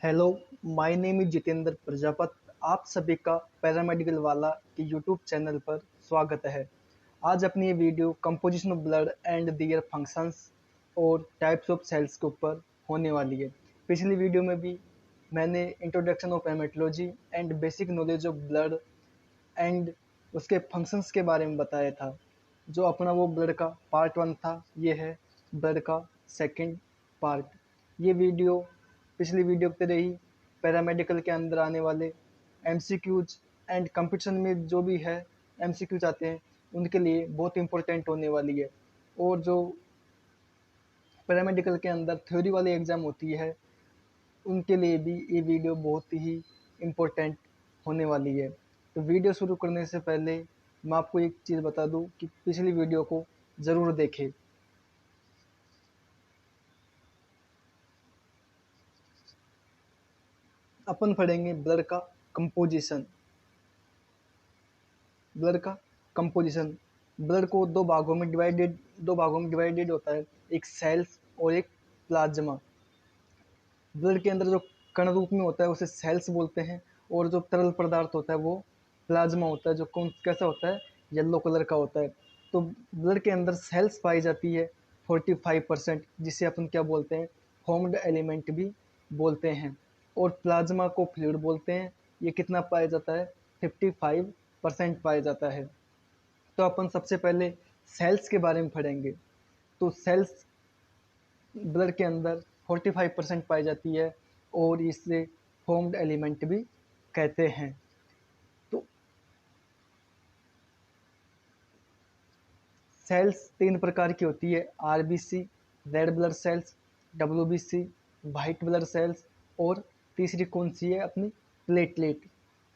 Hello, my name is Jitendra Prajapat. आप सभी का पैरामेडिकल वाला के यूट्यूब चैनल पर स्वागत है। आज अपनी ये video composition of blood and their functions और टाइप्स ऑफ सेल्स के ऊपर होने वाली है। पिछली वीडियो में भी मैंने introduction of haematology and basic knowledge of blood and उसके फंक्शंस के बारे में बताया था। जो अपना वो ब्लड का पार्ट 1 था, ये है ब्लड का सेकंड पार्ट। ये वीडियो पिछली वीडियो की तरह ही पैरामेडिकल के अंदर आने वाले एमसीक्यूज एंड कंपटीशन में जो भी है एमसीक्यूज आते हैं उनके लिए बहुत इंपॉर्टेंट होने वाली है। और जो पैरामेडिकल के अंदर थ्योरी वाली एग्ज़ाम होती है उनके लिए भी ये वीडियो बहुत ही इम्पोर्टेंट होने वाली है। तो वीडियो शुरू करने से पहले मैं आपको एक चीज़ बता दूं कि पिछली वीडियो को ज़रूर देखें। अपन पढ़ेंगे ब्लड का कंपोजिशन। ब्लड का कंपोजिशन, ब्लड को दो भागों में डिवाइडेड होता है, एक सेल्स और एक प्लाज्मा। ब्लड के अंदर जो कण रूप में होता है उसे सेल्स बोलते हैं, और जो तरल पदार्थ होता है वो प्लाज्मा होता है, जो कौन कैसा होता है, येलो कलर का होता है। तो ब्लड के अंदर सेल्स पाई जाती है 45%, जिसे अपन क्या बोलते हैं, फॉर्म्ड एलिमेंट भी बोलते हैं। और प्लाज्मा को फ्लूइड बोलते हैं। ये कितना पाया जाता है, 55% पाया जाता है। तो अपन सबसे पहले सेल्स के बारे में पढ़ेंगे। तो सेल्स ब्लड के अंदर 45% पाई जाती है, और इसे फॉर्म्ड एलिमेंट भी कहते हैं। तो सेल्स तीन प्रकार की होती है, RBC, red blood cells, WBC, white blood cells, और तीसरी कौन सी है अपनी, प्लेटलेट।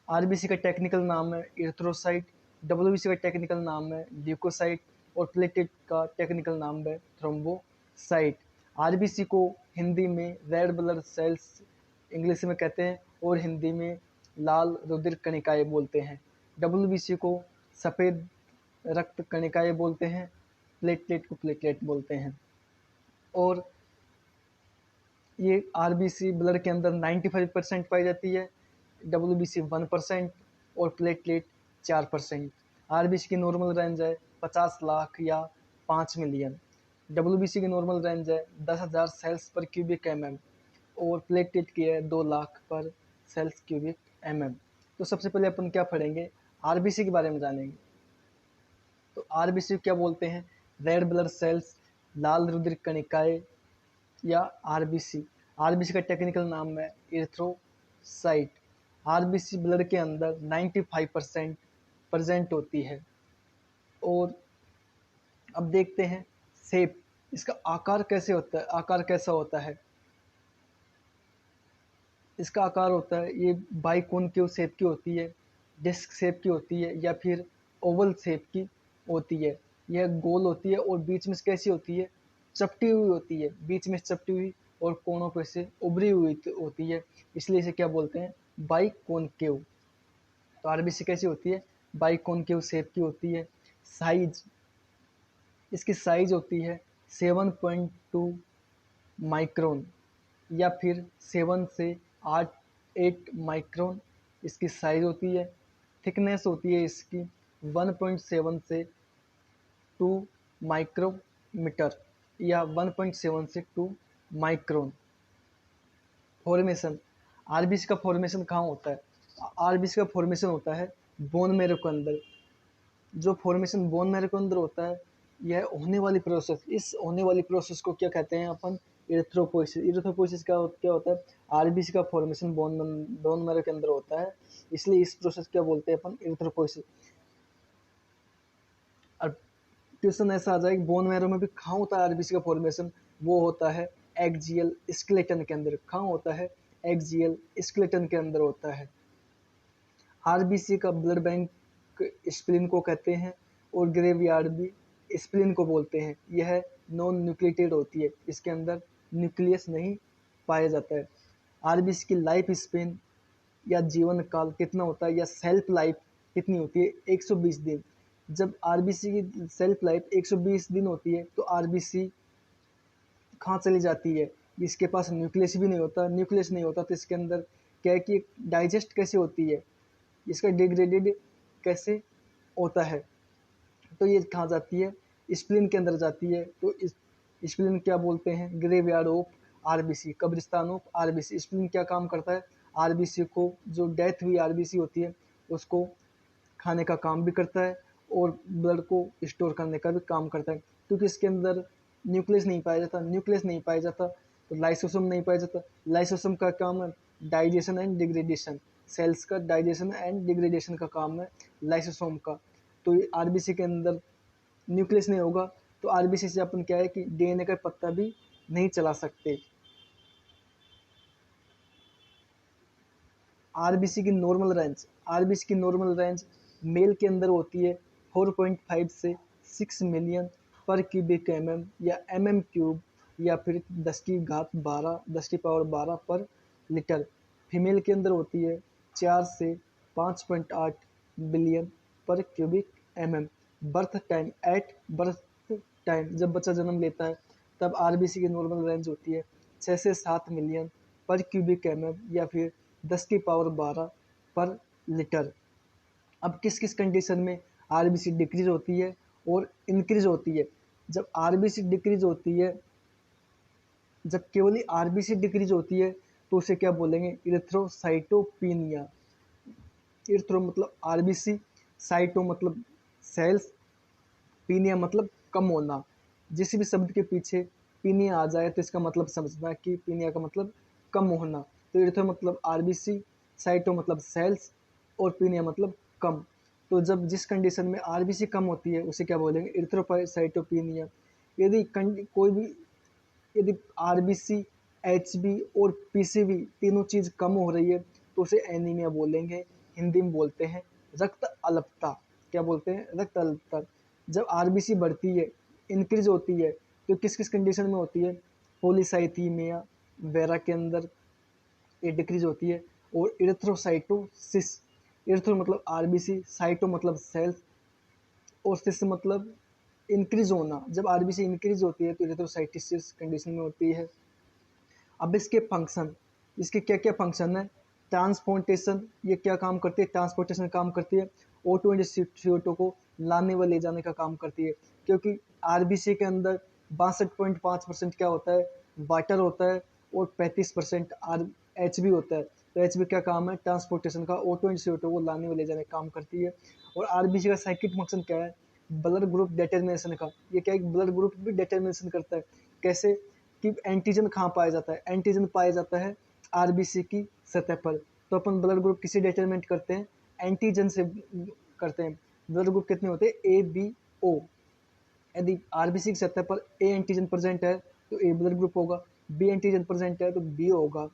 आरबीसी का टेक्निकल नाम है इरिथ्रोसाइट, डब्ल्यूबीसी का टेक्निकल नाम है ल्यूकोसाइट, और प्लेटलेट का टेक्निकल नाम है थ्रोम्बोसाइट। आरबीसी को हिंदी में रेड ब्लड सेल्स इंग्लिश में कहते हैं, और हिंदी में लाल रुधिर कणिकाएं बोलते हैं। डब्ल्यूबीसी को सफ़ेद रक्त कणिकाएं बोलते हैं, प्लेटलेट को प्लेटलेट बोलते हैं। और ये आरबीसी ब्लड के अंदर 95% पाई जाती है, डब्ल्यूबीसी 1% और प्लेटलेट 4%। आरबीसी की नॉर्मल रेंज है 50 लाख या 5 मिलियन। डब्ल्यूबीसी की नॉर्मल रेंज है 10,000 सेल्स पर क्यूबिक एमएम, और प्लेटलेट की है 2 लाख पर सेल्स क्यूबिक एमएम। तो सबसे पहले अपन क्या पढ़ेंगे, आरबीसी के बारे में जानेंगे। तो आरबीसी क्या बोलते हैं, रेड ब्लड सेल्स, लाल रुधिर कणिकाएं या आरबीसी। आरबीसी का टेक्निकल नाम है इरिथ्रोसाइट। आरबीसी ब्लड के अंदर 95% प्रेजेंट होती है। और अब देखते हैं शेप, इसका आकार कैसे होता है, आकार कैसा होता है। इसका आकार होता है, ये बाइकॉनकेव शेप की होती है, डिस्क शेप की होती है, या फिर ओवल शेप की होती है। यह गोल होती है और बीच में से कैसी होती है, चपटी हुई होती है, बीच में चपटी हुई और कोनों पे से उभरी हुई होती है, इसलिए इसे क्या बोलते हैं, बाइकॉनकेव। तो आरबीसी कैसी होती है, बाइकॉनकेव शेप की होती है। साइज, इसकी साइज होती है 7.2 माइक्रोन, या फिर 7 से 8 माइक्रोन इसकी साइज होती है। थिकनेस होती है इसकी 1.7 से 2 माइक्रोमीटर, या 1.7 से 2 माइक्रोन। फॉर्मेशन, आरबीसी का फॉर्मेशन कहाँ होता है, आरबीसी का फॉर्मेशन होता है बोन मैरो के अंदर। जो फॉर्मेशन बोन मैरो के अंदर होता है, यह होने वाली प्रोसेस, इस होने वाली प्रोसेस को क्या कहते हैं अपन, इरिथ्रोपोइसिस। इरिथ्रोपोइसिस का क्या होता है, आरबीसी का फॉर्मेशन बोन मैरो के अंदर होता है, इसलिए इस प्रोसेस क्या बोलते हैं अपन, इरिथ्रोपोइसिस। और क्वेश्चन ऐसा आ जाए, बोन मैरो में भी कहाँ होता है आरबीसी का फॉर्मेशन, वो होता है एक्जियल स्केलेटन के अंदर। कहाँ होता है, एक्जियल स्केलेटन के अंदर होता है। आरबीसी का ब्लड बैंक स्प्लीन को कहते हैं, और ग्रेवयार्ड भी स्प्लीन को बोलते हैं। यह नॉन न्यूक्लिएटेड होती है, इसके अंदर न्यूक्लियस नहीं पाया जाता है। आरबीसी की लाइफ स्पेन या जीवन काल कितना होता है, या सेल्फ लाइफ कितनी होती है, 120 दिन। जब आरबीसी की सेल्फ लाइफ 120 दिन होती है, तो आरबीसी कहाँ चली जाती है, इसके पास न्यूक्लियस भी नहीं होता, न्यूक्लियस नहीं होता तो इसके अंदर क्या है कि डाइजेस्ट कैसे होती है, इसका डिग्रेडेड कैसे होता है, तो ये कहाँ जाती है, स्प्लीन के अंदर जाती है। तो इस स्प्लीन क्या बोलते हैं, ग्रेवयार्ड ऑफ आरबीसी, कब्रिस्तान ऑफ आरबीसी। स्प्लीन क्या काम करता है, आरबीसी को, जो डेथ हुई आरबीसी होती है उसको खाने का काम भी करता है और ब्लड को स्टोर करने का भी काम करता है। क्योंकि इसके अंदर न्यूक्लियस नहीं पाया जाता, न्यूक्लियस नहीं पाया जाता तो लाइसोसोम नहीं पाया जाता। लाइसोसोम का काम है डाइजेशन एंड डिग्रेडेशन, सेल्स का डाइजेशन एंड डिग्रेडेशन का काम है लाइसोसोम का। तो आरबीसी के अंदर न्यूक्लियस नहीं होगा तो आरबीसी से अपन क्या है कि डीएनए का पत्ता भी नहीं चला सकते। आरबीसी की नॉर्मल रेंज, आरबीसी की नॉर्मल रेंज मेल के अंदर होती है 4.5 से 6 मिलियन पर क्यूबिक एमएम या एमएम क्यूब, या फिर 10 की पावर 12 पर लीटर। फीमेल के अंदर होती है 4 से 5.8 बिलियन पर cubic MM. Birth time, at birth time, जब बच्चा जन्म लेता है तब आरबीसी की नॉर्मल रेंज होती है 6 से 7 मिलियन पर क्यूबिक एमएम या फिर 10 की पावर 12 पर लीटर। अब किस किस कंडीशन में आरबीसी डिक्रीज होती है और इंक्रीज होती है। जब आरबीसी डिक्रीज होती है, जब केवल आरबीसी डिक्रीज होती है तो उसे क्या बोलेंगे, इरिथ्रोसाइटोपिनिया। इरिथ्रो मतलब आरबीसी, साइटो मतलब सेल्स, पीनिया मतलब कम होना। जिस भी शब्द के पीछे पीनिया आ जाए तो इसका मतलब समझना कि पीनिया का मतलब कम होना। तो इरिथ्रो मतलब आरबीसी, साइटो मतलब सेल्स और पीनिया मतलब कम। तो जब जिस कंडीशन में आरबीसी कम होती है उसे क्या बोलेंगे, इरिथ्रोसाइटोपिनिया। यदि कोई भी, यदि आरबीसी, एचबी और पीसीबी तीनों चीज कम हो रही है तो उसे एनीमिया बोलेंगे, हिंदी में बोलते हैं रक्त अल्पता। क्या बोलते हैं, रक्त अल्पता। जब आरबीसी बढ़ती है, इंक्रीज होती है, तो किस किस कंडीशन में होती है, पोलीसाइथीमिया वेरा के अंदर ये डिक्रीज होती है। और इरिथ्रोसाइटोसिस, इरिथ्रो मतलब आरबीसी, साइटो मतलब सेल्स और सिस मतलब इंक्रीज होना। जब आरबीसी इंक्रीज होती है तो इरिथ्रोसाइटिस कंडीशन में होती है। अब इसके फंक्शन, इसके क्या क्या फंक्शन है, ट्रांसपोर्टेशन, ये क्या काम करती है, ट्रांसपोर्टेशन काम करती है, O2 एंड CO2 को लाने व ले जाने का काम करती है। क्योंकि आरबीसी के अंदर 62.5% क्या होता है, वाटर होता है और 35% आर एच बी होता है। तो एच बी क्या काम है, ट्रांसपोर्टेशन का, O2 एंड CO2 को लाने व ले जाने का काम करती है। और आरबीसी का साइकिल फंक्शन क्या है, ब्लड ग्रुप डिटर्मिनेशन का। ये क्या है, ब्लड ग्रुप भी डिटर्मिनेशन करता है। कैसे कि एंटीजन कहाँ पाया जाता है, एंटीजन पाया जाता है आरबीसी की सतह पर। तो अपन ब्लड ग्रुप किसे डिटरमिनेट करते हैं, एंटीजन से करते हैं। ब्लड ग्रुप कितने होते हैं, ए बी ओ। यदि आरबीसी की सतह पर ए एंटीजन प्रेजेंट है तो ए ब्लड ग्रुप होगा, बी एंटीजन प्रेजेंट है तो बी होगा,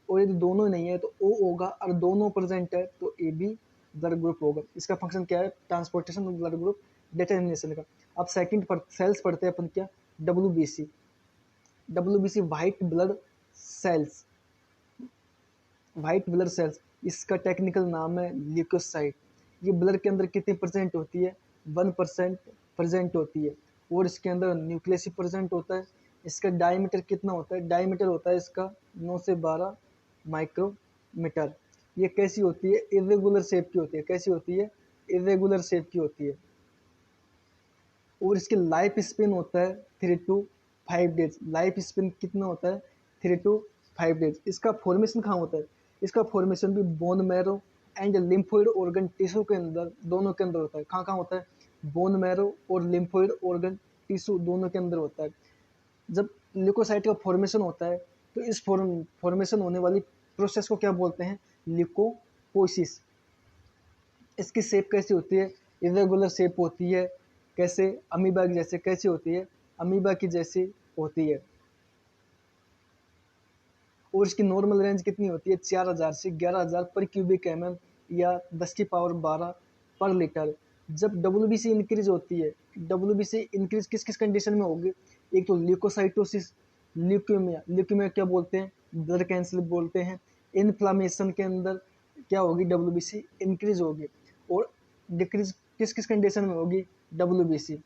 और यदि दोनों नहीं है तो ओ होगा, और दोनों प्रेजेंट है तो ए बी ब्लड ग्रुप होगा। इसका फंक्शन क्या है, ट्रांसपोर्टेशन ब्लड ग्रुप डिटर्मिनेशन का। अब सेकंड पर सेल्स पढ़ते हैं अपन क्या, WBC. WBC white blood cells, white blood cells, इसका टेक्निकल नाम है ल्यूकोसाइट। ये ब्लड के अंदर कितनी परसेंट होती है, 1% प्रेजेंट होती है। और इसके अंदर न्यूक्लियस ही प्रेजेंट होता है। इसका डायमीटर कितना होता है, डायमीटर होता है इसका 9 से 12 माइक्रोमीटर। ये कैसी होती है, इरेगुलर शेप की होती है। कैसी होती है, इरेगुलर शेप की होती है। और इसकी लाइफ स्पेन होता है 3 to 5 डेज। लाइफ स्पेन कितना होता है, 3 to 5 डेज। इसका फॉर्मेशन कहाँ होता है, इसका फॉर्मेशन भी bone marrow and lymphoid organ tissue के अंदर, दोनों के अंदर होता है। कहाँ कहाँ होता है, बोन मैरो और लिम्फोइड ऑर्गन टिश्यू दोनों के अंदर होता है। जब ल्यूकोसाइट का फॉर्मेशन होता है तो इस फॉर्मेशन होने वाली प्रोसेस को क्या बोलते हैं, ल्यूकोपोसिस। इसकी शेप कैसी होती है, इरेगुलर शेप होती है। कैसे, अमीबा की जैसे। कैसी होती है, अमीबा की जैसी होती है। और इसकी नॉर्मल रेंज कितनी होती है, 4000 से 11000 पर क्यूबिक एमएम या 10 की पावर 12 पर लीटर। जब डब्ल्यूबीसी इंक्रीज होती है, डब्ल्यूबीसी इंक्रीज किस किस कंडीशन में होगी, एक तो ल्यूकोसाइटोसिस, ल्यूकेमिया, ल्यूकेमिया क्या बोलते हैं, ब्लड कैंसर बोलते हैं। इन्फ्लामेशन के अंदर क्या होगी, डब्ल्यूबीसी इंक्रीज होगी। और डिक्रीज किस किस कंडीशन में होगी, डब्ल्यूबीसी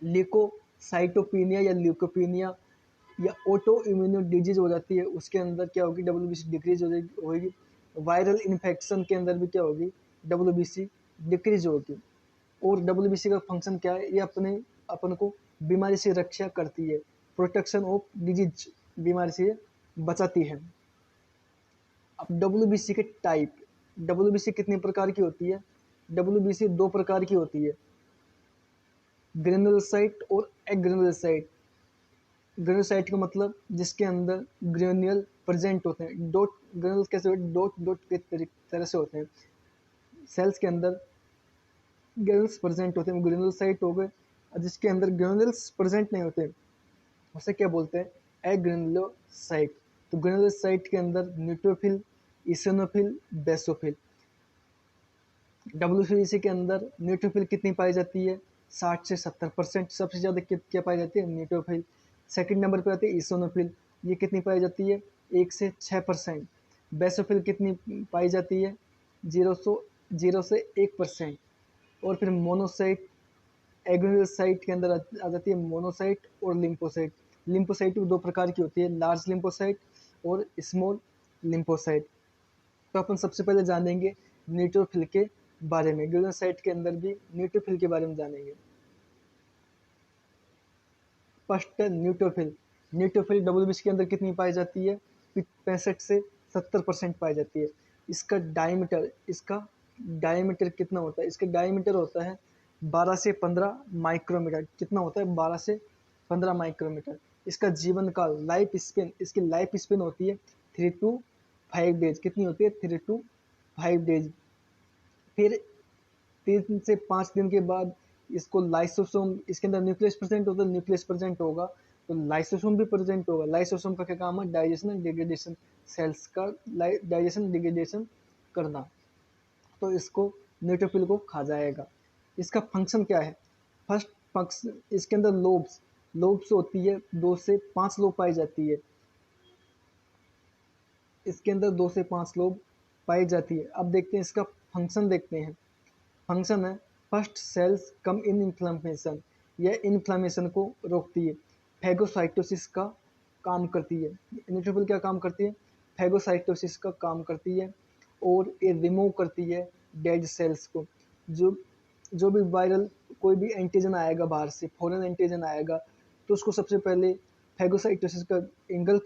ल्यूकोसाइटोपिनिया या ल्यूकोपिनिया, या ऑटो इम्यून डिजीज हो जाती है, उसके अंदर क्या होगी, WBC डिक्रीज होगी। वायरल इन्फेक्शन के अंदर भी क्या होगी, WBC डिक्रीज होगी। और WBC का फंक्शन क्या है, ये अपन को बीमारी से रक्षा करती है, प्रोटेक्शन ऑफ डिजीज, बीमारी से बचाती है। अब WBC के टाइप, WBC कितने प्रकार की होती है, WBC दो प्रकार की होती है, ग्रेनुलोसाइट और एग्रेनुलोसाइट। ग्रेनुलोसाइट का मतलब जिसके अंदर ग्रेन्यूल प्रेजेंट होते हैं, डॉट ग्रेनुल कैसे होते हैं, डॉट डॉट के तरह से होते हैं, सेल्स के अंदर ग्रेनुल्स प्रेजेंट होते हैं, ग्रेनुलोसाइट हो गए। और जिसके अंदर ग्रेनुल्स प्रेजेंट नहीं होते उसे क्या बोलते हैं, एग्रेनुलोसाइट। तो ग्रेनुलोसाइट के अंदर न्यूट्रोफिल, इसिनोफिल, बेसोफिल। WBC के अंदर न्यूट्रोफिल कितनी पाई जाती है, 60 से 70%। सबसे ज़्यादा क्या पाई जाती है, न्यूट्रोफिल। सेकंड नंबर पे आती है इसिनोफिल, ये कितनी पाई जाती है, 1 से 6%। बेसोफिल कितनी पाई जाती है, 0 से 1%। और फिर मोनोसाइट, एग्रेनुलोसाइट के अंदर आ जाती है मोनोसाइट और लिम्फोसाइट। लिम्फोसाइट भी दो प्रकार की होती है, लार्ज लिम्फोसाइट और स्मॉल लिम्फोसाइट। तो अपन सबसे पहले जानेंगे न्यूट्रोफिल के बारे में, ग्रेनुलोसाइट के अंदर भी न्यूट्रोफिल के बारे में जानेंगे। फर्स्ट है न्यूट्रोफिल। न्यूट्रोफिल WBC के अंदर कितनी पाई जाती है, 65 से 70% पाई जाती है। इसका डायमीटर कितना होता है, इसका डायमीटर होता है 12 से 15 माइक्रोमीटर। कितना होता है, 12 से 15 माइक्रोमीटर। इसका जीवन काल, लाइफ स्पेन, इसकी लाइफ स्पेन होती है 3 to 5 डेज। कितनी होती है, 3 to 5 डेज। फिर 3 से 5 दिन के बाद इसको लाइसोसोम, इसके अंदर न्यूक्लियस प्रेजेंट होता है, न्यूक्लियस प्रेजेंट होगा तो लाइसोसोम भी प्रेजेंट होगा। लाइसोसोम का क्या काम है, डाइजेशन एंड डिग्रेडेशन, सेल्स का डाइजेशन डिग्रेडेशन करना। तो इसको न्यूट्रोफिल को खा जाएगा। इसका फंक्शन क्या है, फर्स्ट फंक्शन, इसके अंदर लोब्स होती है, 2 से 5 लोब पाई जाती है। इसके अंदर 2 से 5 लोब पाई जाती है। अब देखते हैं इसका फंक्शन, देखते हैं। फंक्शन है, फर्स्ट सेल्स कम इन इन्फ्लामेशन, यह इन्फ्लामेशन को रोकती है। फैगोसाइटोसिस का काम करती है, न्यूट्रोफिल क्या काम करती है, फैगोसाइटोसिस का काम करती है। और ये रिमूव करती है डेड सेल्स को। जो जो भी वायरल कोई भी एंटीजन आएगा बाहर से, फॉरेन एंटीजन आएगा, तो उसको सबसे पहले फैगोसाइटोसिस का इंगल्फ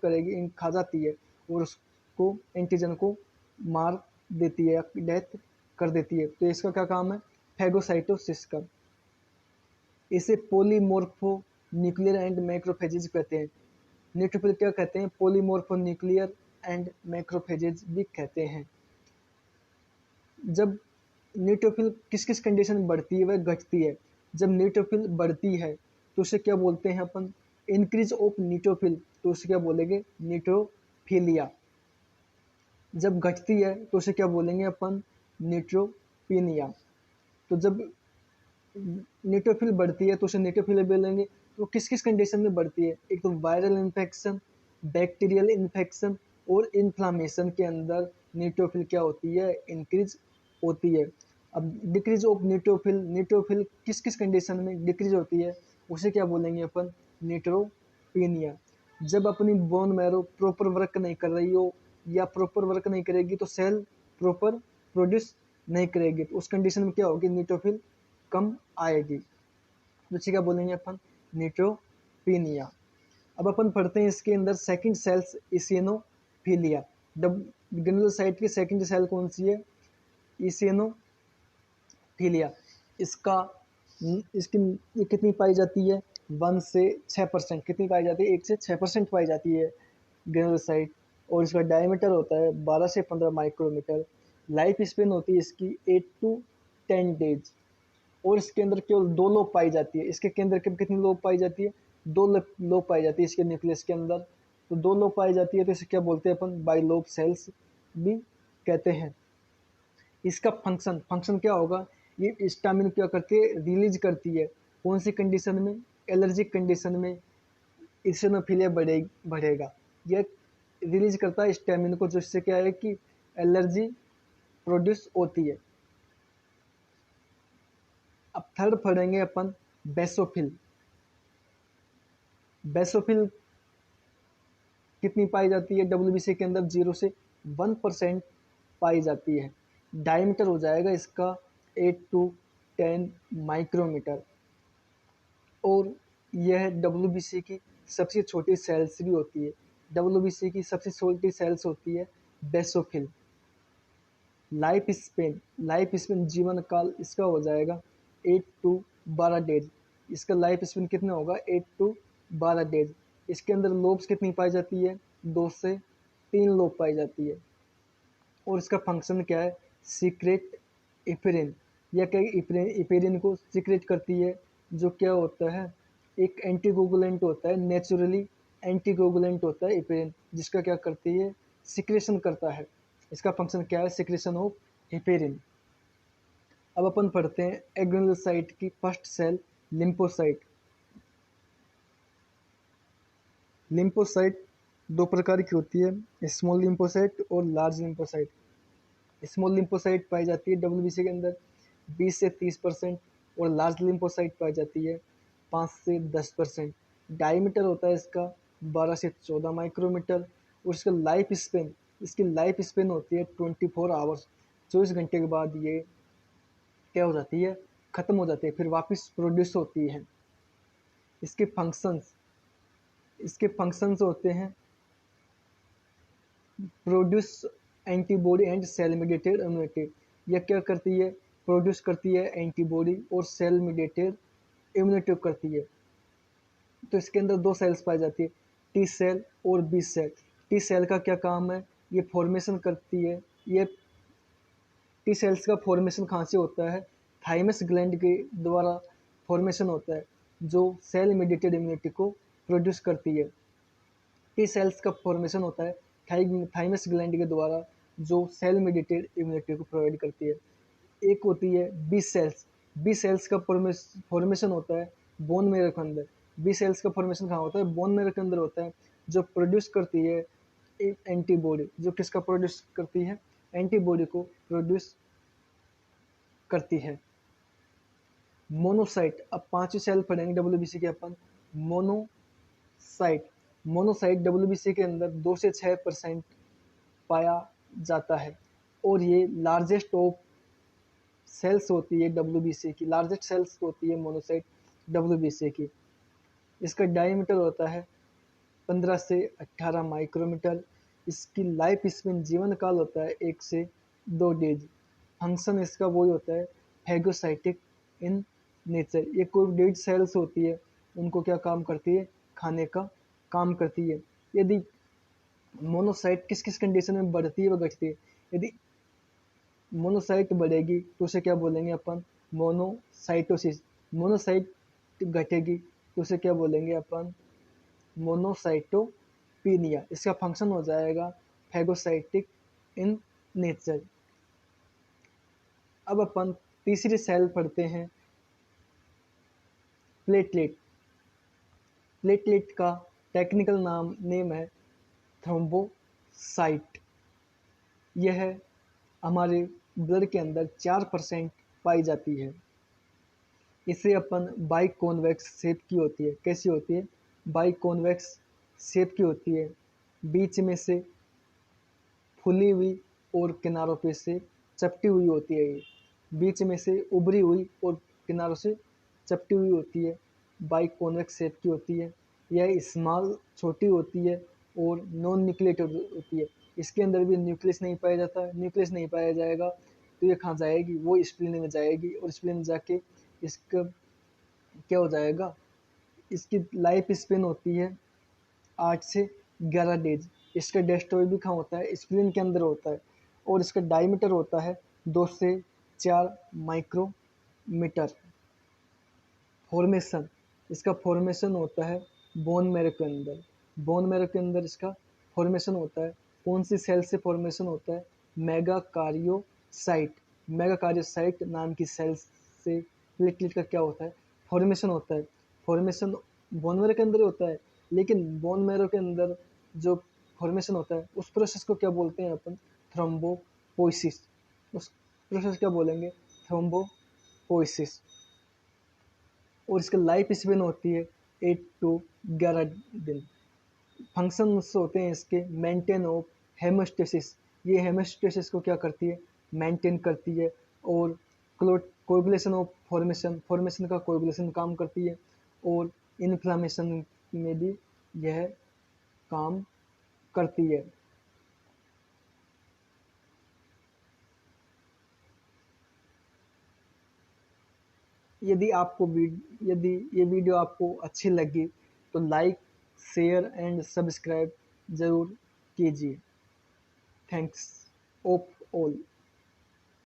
करेगी, खा जाती है और उसको एंटीजन को मार देती है, डेथ कर देती है। तो इसका क्या काम है, फैगोसाइटोसिस का। इसे पोलीमोर्फो न्यूक्लियर एंड मैक्रोफेजेज कहते हैं। न्यूट्रोफिल क्या कहते हैं, पोलीमोर्फो न्यूक्लियर एंड मैक्रोफेजेज भी कहते हैं। जब न्यूट्रोफिल किस किस कंडीशन में बढ़ती है, वह घटती है। जब न्यूट्रोफिल बढ़ती है तो उसे क्या बोलते हैं अपन, इंक्रीज ऑफ न्यूट्रोफिल, तो उसे क्या बोलेंगे, न्यूट्रोफिलिया। जब घटती है तो उसे क्या बोलेंगे अपन, न्यूट्रोपिनिया। तो जब न्यूट्रोफिल बढ़ती है तो उसे न्यूट्रोफिलिया बोलेंगे। तो किस किस कंडीशन में बढ़ती है, एक तो वायरल इन्फेक्शन, बैक्टीरियल इन्फेक्शन और इन्फ्लामेशन के अंदर न्यूट्रोफिल क्या होती है, इंक्रीज होती है। अब डिक्रीज ऑफ न्यूट्रोफिल, न्यूट्रोफिल किस किस कंडीशन में डिक्रीज होती है, उसे क्या बोलेंगे अपन, न्यूट्रोपिनिया। जब अपनी बोन मैरो प्रॉपर वर्क नहीं कर रही हो या प्रॉपर वर्क नहीं करेगी तो सेल प्रॉपर प्रोड्यूस नहीं करेगी, तो उस कंडीशन में क्या होगी, न्यूट्रोफिल कम आएगी। तो क्या बोलेंगे अपन, न्यूट्रोपिनिया। अब अपन पढ़ते हैं इसके अंदर सेकंड सेल्स, इसिनोफिलिया। ग्रेनुलोसाइट की सेकंड सेल कौन सी है, इसिनोफिलिया। इसका इसकी ये कितनी पाई जाती है, 1 से 6%। कितनी पाई जाती है, 1 से 6% पाई जाती है ग्रेनुलोसाइट। और इसका डायमीटर होता है 12 से 15 माइक्रोमीटर। लाइफ स्पेन होती है इसकी 8 to 10 डेज। और इसके अंदर केवल 2 लोब पाई जाती है। इसके केंद्र के कितनी लोब पाई जाती है, 2 लोब पाई जाती है इसके न्यूक्लियस के अंदर। तो 2 लोब पाई जाती है तो इसे क्या बोलते हैं अपन, बाइलोब सेल्स भी कहते हैं। इसका फंक्शन क्या होगा, ये हिस्टामिन क्या करती है, रिलीज करती है। कौन सी कंडीशन में, एलर्जिक कंडीशन में इसिनोफिलिया बढ़ेगा। यह रिलीज करता है हिस्टामिन को, जिससे क्या है कि एलर्जी प्रोड्यूस होती है। अब थर्ड पढ़ेंगे अपन, बेसोफिल। बेसोफिल कितनी पाई जाती है डब्ल्यूबीसी के अंदर? 0 से 1% पाई जाती है। डायमीटर हो जाएगा इसका 8 to 10 माइक्रोमीटर। और यह डब्ल्यूबीसी की सबसे छोटी सेल्स भी होती है। डब्ल्यूबीसी की सबसे छोटी सेल्स होती है बेसोफिल। लाइफ स्पेन जीवन काल इसका हो जाएगा 8 to 12 डेज। इसका लाइफ स्पेन कितना होगा? 8 to 12 डेज। इसके अंदर लोब्स कितनी पाई जाती है? 2 से 3 लोब पाई जाती है। और इसका फंक्शन क्या है? सीक्रेट इपेरिन। यह क्या इपेरिन को सीक्रेट करती है, जो क्या होता है? एक एंटीकोगुलेंट होता है, नेचुरली एंटीकोगुलेंट होता है इपेरिन, जिसका क्या करती है? सिक्रेशन करता है। इसका फंक्शन क्या है? Secretion of heparin. अब अपन पढ़ते हैं एग्रेनुलोसाइट की फर्स्ट सेल लिम्फोसाइट। लिम्फोसाइट दो प्रकार की होती है, स्मॉल लिम्फोसाइट और लार्ज लिम्फोसाइट। स्मॉल लिम्फोसाइट पाई जाती है डब्ल्यूबीसी के अंदर 20 से 30%, और लार्ज लिम्फोसाइट पाई जाती है 5 से 10%। डायमीटर होता है इसका 12 से 14 माइक्रोमीटर। और इसकी लाइफ स्पेन होती है 24 आवर्स। 24 घंटे के बाद ये क्या हो जाती है? खत्म हो जाती है, फिर वापस प्रोड्यूस होती है। इसके फंक्शंस होते हैं produce antibody and cell mediated immunity. यह क्या करती है? प्रोड्यूस करती है एंटीबॉडी और सेल मीडिएटेड इम्यूनिटी करती है। तो इसके अंदर दो सेल्स पाई जाती है, टी सेल और बी सेल। टी सेल का क्या काम है? ये फॉर्मेशन करती है। ये टी सेल्स का फॉर्मेशन कहाँ से होता है? थाइमस ग्लैंड के द्वारा फॉर्मेशन होता है, जो सेल मीडिएटेड इम्यूनिटी को प्रोड्यूस करती है। टी सेल्स का फॉर्मेशन होता है थाइमस ग्लैंड के द्वारा, जो सेल मीडिएटेड इम्यूनिटी को प्रोवाइड करती है। एक होती है बी सेल्स। बी सेल्स का फॉर्मेशन होता है बोन मैरो के अंदर। बी सेल्स का फॉर्मेशन कहाँ होता है? बोन मैरो के अंदर होता है, जो प्रोड्यूस करती है एक एंटीबॉडी। जो किसका प्रोड्यूस करती है? एंटीबॉडी को प्रोड्यूस करती है। मोनोसाइट, अब पांचवी सेल पढ़ेंगे डब्ल्यूबीसी के अपन। मोनोसाइट मोनोसाइट डब्ल्यूबीसी के अंदर 2 से 6% पाया जाता है। और ये लार्जेस्ट ऑफ सेल्स होती है डब्ल्यूबीसी की। लार्जेस्ट सेल्स होती है मोनोसाइट डब्ल्यूबीसी की। इसका डायमीटर होता है 15 से 18 माइक्रोमीटर। इसकी लाइफ स्पेन जीवन काल होता है 1 से 2 डेज। फंक्शन इसका वही होता है फैगोसाइटिक इन नेचर। ये कोई डेड सेल्स होती है, उनको क्या काम करती है? खाने का काम करती है। यदि मोनोसाइट किस किस कंडीशन में बढ़ती है व घटती है? यदि मोनोसाइट बढ़ेगी तो उसे क्या बोलेंगे अपन? मोनोसाइटोसिस। मोनोसाइट घटेगी तो उसे क्या बोलेंगे अपन? मोनोसाइटोपीनिया। इसका फंक्शन हो जाएगा फैगोसाइटिक इन नेचर। अब अपन तीसरी सेल पढ़ते हैं प्लेटलेट। प्लेटलेट का टेक्निकल नेम है थ्रोम्बोसाइट। यह हमारे ब्लड के अंदर 4% पाई जाती है। इसे अपन बाई कॉन्वेक्स शेप की होती है। कैसी होती है? बाई कॉन्वेक्स शेप की होती है। बीच में से फुली हुई और किनारों पे से चपटी हुई होती है। ये बीच में से उभरी हुई और किनारों से चपटी हुई होती है। बाई कॉन्वेक्स शेप की होती है। यह स्मॉल छोटी होती है और नॉन न्यूक्लिएटेड होती है। इसके अंदर भी न्यूक्लियस नहीं पाया जाता। न्यूक्लियस नहीं पाया जाएगा तो ये कहाँ जाएगी? वो स्प्लीन में जाएगी, और स्प्लीन में जाके इसका क्या हो जाएगा? इसकी लाइफ स्पेन होती है 8 से 11 डेज। इसका डेस्ट्रॉय भी कहाँ होता है? स्प्लीन के अंदर होता है। और इसका डायमीटर होता है 2 से 4 माइक्रोमीटर। फॉर्मेशन, इसका फॉर्मेशन होता है बोन मैरो के अंदर। बोन मैरो के अंदर इसका फॉर्मेशन होता है। कौन सी सेल से फॉर्मेशन होता है? मेगाकारियोसाइट। मेगाकारियोसाइट नाम की सेल से प्लेटलेट का क्या होता है? फॉर्मेशन होता है। फॉर्मेशन बोन मैरो के अंदर होता है, लेकिन बोन मैरो के अंदर जो फॉर्मेशन होता है उस प्रोसेस को क्या बोलते हैं अपन? थ्रोम्बोपोइसिस। उस प्रोसेस क्या बोलेंगे? थ्रोम्बोपोइसिस। और इसका लाइफ स्पेन होती है 8 टू 11 दिन। फंक्शंस होते हैं इसके मेंटेन ऑफ हेमोस्टेसिस। ये हेमोस्टेसिस को क्या करती है, मेंटेन करती है। और कोगुलेशन ऑफ फॉर्मेशन, फॉर्मेशन का कोगुलेशन काम करती है। और इन्फ्लामेशन में भी यह काम करती है। यदि ये वीडियो आपको अच्छी लगी तो लाइक, शेयर एंड सब्सक्राइब ज़रूर कीजिए। Thanks of all.